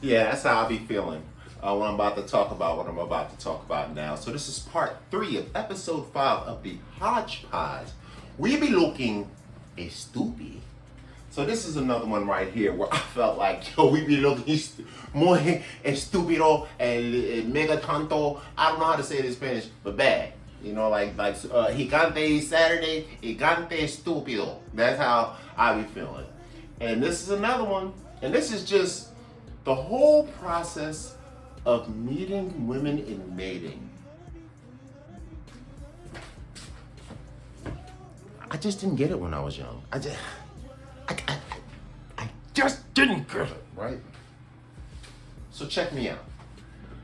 Yeah, that's how I be feeling when I'm about to talk about what I'm about to talk about now. So this is part 3 of episode 5 of the Hodgepodge. We be looking stupid. So this is another one right here where I felt like, yo, we be looking muy estupido and mega tonto. I don't know how to say it in Spanish, but bad. You know, like gigante Saturday, gigante estúpido. That's how I be feeling. And this is another one, and this is just the whole process of meeting women in mating. I just didn't get it when I was young. I just didn't get it, right? So check me out.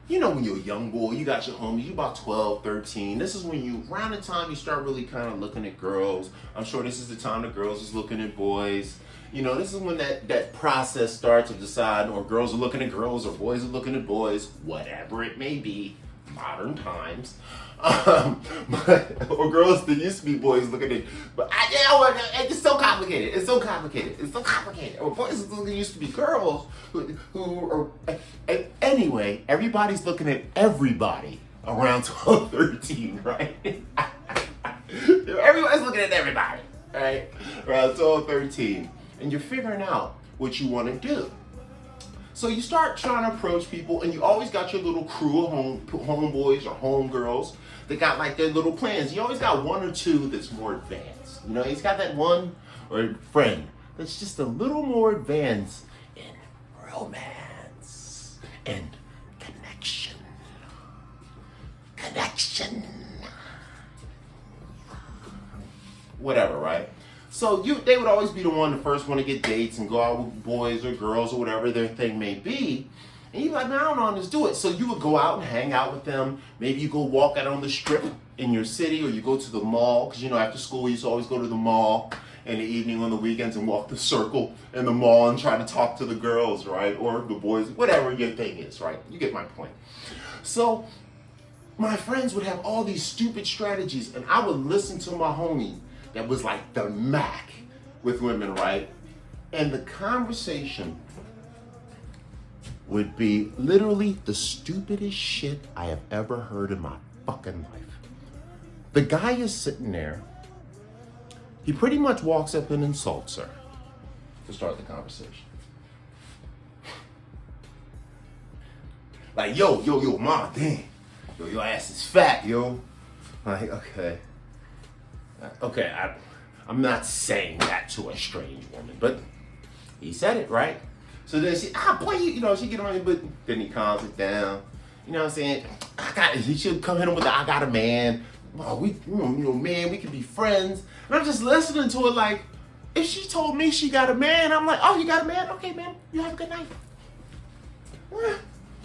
You know when you're a young boy, you got your homies, you about 12, 13. This is when you, around the time you start really kind of looking at girls. I'm sure this is the time the girls is looking at boys. You know, this is when that process starts of deciding, or girls are looking at girls, or boys are looking at boys, whatever it may be, modern times. Or girls that used to be boys looking at, but it's so complicated. It's so complicated. It's so complicated. Or boys that used to be girls who are, anyway, everybody's looking at everybody around 12, 13, right? Everybody's looking at everybody, right? Around 12, 13. And you're figuring out what you want to do. So you start trying to approach people, and you always got your little crew of homeboys or homegirls that got like their little plans. You always got one or two that's more advanced. You know, he's got that one or friend that's just a little more advanced in romance and connection. Whatever, right? So they would always be the one, the first one to get dates and go out with boys or girls or whatever their thing may be. And you're like, man, I don't know how to do it. So you would go out and hang out with them. Maybe you go walk out on the strip in your city, or you go to the mall. Because, you know, after school, we used to always go to the mall in the evening on the weekends and walk the circle in the mall and try to talk to the girls, right? Or the boys, whatever your thing is, right? You get my point. So my friends would have all these stupid strategies, and I would listen to my homie that was like the Mac with women, right? And the conversation would be literally the stupidest shit I have ever heard in my fucking life. The guy is sitting there. He pretty much walks up and insults her to start the conversation. Like, yo, ma, damn. Yo, your ass is fat, yo. Like, okay, I'm not saying that to a strange woman, but he said it, right? So then boy, she get on him, but then he calms it down. You know what I'm saying? He should come hit him with I got a man. Oh, man, we can be friends. And I'm just listening to it like, if she told me she got a man, I'm like, oh, you got a man? Okay, man, you have a good night.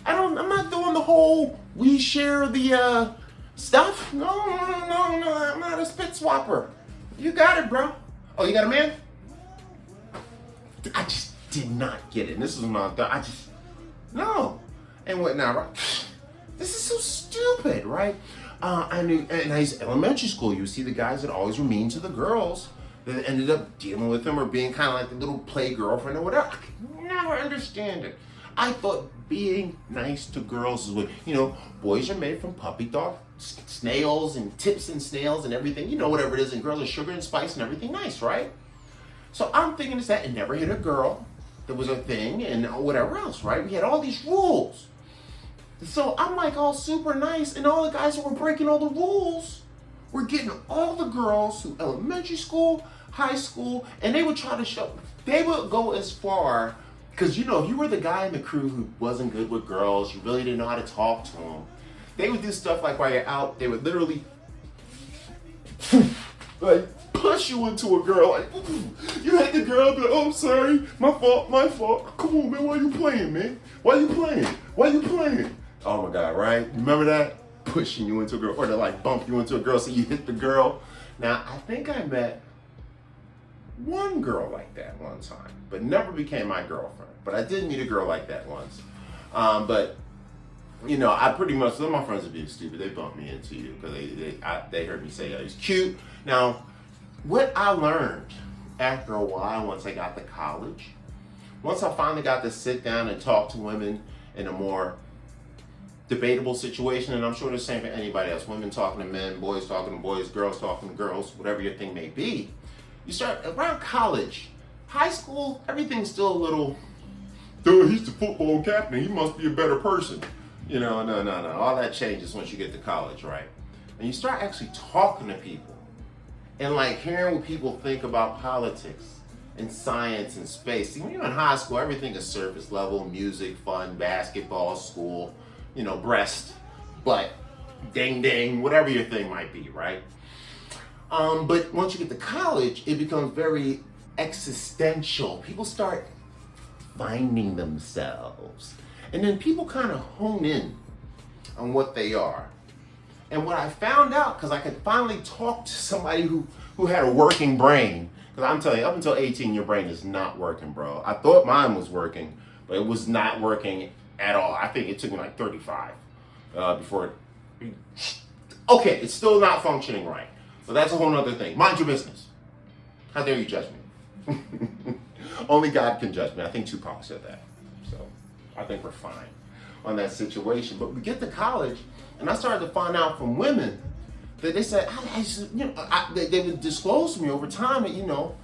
I'm not doing the whole we share the stuff? No, I'm not a spit swapper. You got it, bro. Oh, you got a man? I just did not get it. And this is not no. And what now, right? This is so stupid, right? I knew, and I used elementary school, you see the guys that always were mean to the girls that ended up dealing with them or being kind of like the little play girlfriend or whatever. I could never understand it. I thought being nice to girls is what, boys are made from puppy dog, snails and tips and snails and everything, whatever it is, and girls are sugar and spice and everything nice, right? So I'm thinking it's that, and never hit a girl. That was a thing, and whatever else, right? We had all these rules. So I'm like all super nice, and all the guys that were breaking all the rules were getting all the girls through elementary school, high school, and they would try to they would go as far, because if you were the guy in the crew who wasn't good with girls, you really didn't know how to talk to them, they would do stuff like while you're out, they would literally like push you into a girl, like you hit the girl, but oh, I'm sorry, my fault. Come on, man, why you playing, man? Why you playing? Oh my God, right? Remember that? Pushing you into a girl, or to like bump you into a girl so you hit the girl. Now, I think I met one girl like that one time, but never became my girlfriend. But I did meet a girl like that once. But I pretty much, some of my friends are being stupid. They bumped me into you because they heard me say I was cute. Now, what I learned after a while, once I got to college, once I finally got to sit down and talk to women in a more debatable situation, and I'm sure the same for anybody else, women talking to men, boys talking to boys, girls talking to girls, whatever your thing may be, you start around college, high school, everything's still a little, dude, he's the football captain, he must be a better person. You know, no. All that changes once you get to college, right? And you start actually talking to people and like hearing what people think about politics and science and space. See, when you're in high school, everything is surface level, music, fun, basketball, school, you know, breast, butt, ding ding, whatever your thing might be, right? But once you get to college, it becomes very existential. People start finding themselves. And then people kind of hone in on what they are. And what I found out, because I could finally talk to somebody who had a working brain, because I'm telling you, up until 18, your brain is not working, bro. I thought mine was working, but it was not working at all. I think it took me like 35 before it... Okay, it's still not functioning right. But that's a whole other thing. Mind your business. How dare you judge me? Only God can judge me. I think Tupac said that. So I think we're fine on that situation. But we get to college, and I started to find out from women that they said, they would disclose to me over time that, you know,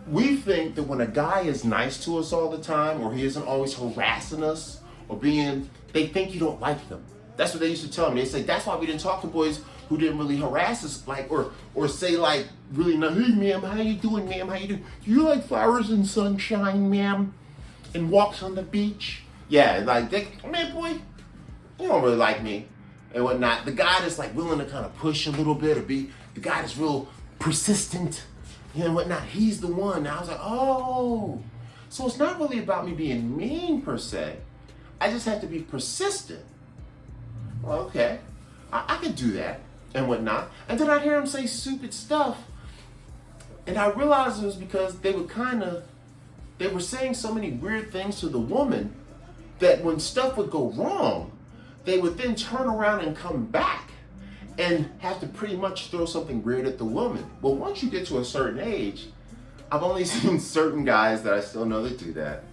we think that when a guy is nice to us all the time, or he isn't always harassing us, or they think you don't like them. That's what they used to tell me. They say, that's why we didn't talk to boys who didn't really harass us, like, or say like, really, not, hey ma'am, how you doing, ma'am, how you doing? Do you like flowers and sunshine, ma'am? And walks on the beach? Yeah, like, man, boy, you don't really like me and whatnot. The guy that's like willing to kind of push a little bit, or be the guy that's real persistent, you know, and whatnot, he's the one. And I was like, oh, so it's not really about me being mean per se. I just have to be persistent. Well, okay, I could do that and whatnot. And then I'd hear him say stupid stuff, and I realized it was because they were saying so many weird things to the woman that when stuff would go wrong, they would then turn around and come back and have to pretty much throw something weird at the woman. Well, once you get to a certain age, I've only seen certain guys that I still know that do that.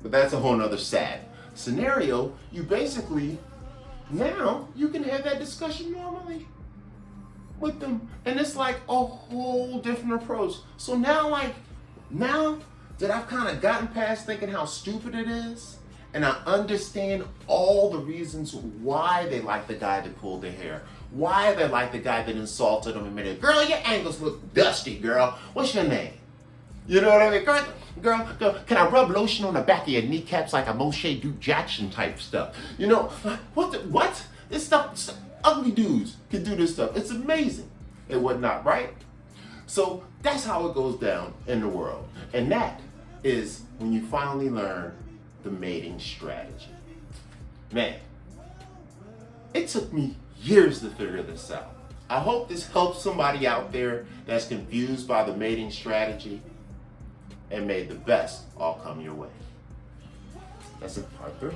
But that's a whole nother sad scenario. You basically, now you can have that discussion normally with them. And it's like a whole different approach. So now that I've kind of gotten past thinking how stupid it is, and I understand all the reasons why they like the guy that pulled their hair, why they like the guy that insulted them and made it, girl, your ankles look dusty, girl. What's your name? You know what I mean? Girl, can I rub lotion on the back of your kneecaps like a Moshe Duke Jackson type stuff? You know, what? This stuff, ugly dudes can do this stuff. It's amazing and whatnot, right? So that's how it goes down in the world. And that is when you finally learn the mating strategy. Man, it took me years to figure this out. I hope this helps somebody out there that's confused by the mating strategy, and may the best all come your way. That's it, part 3.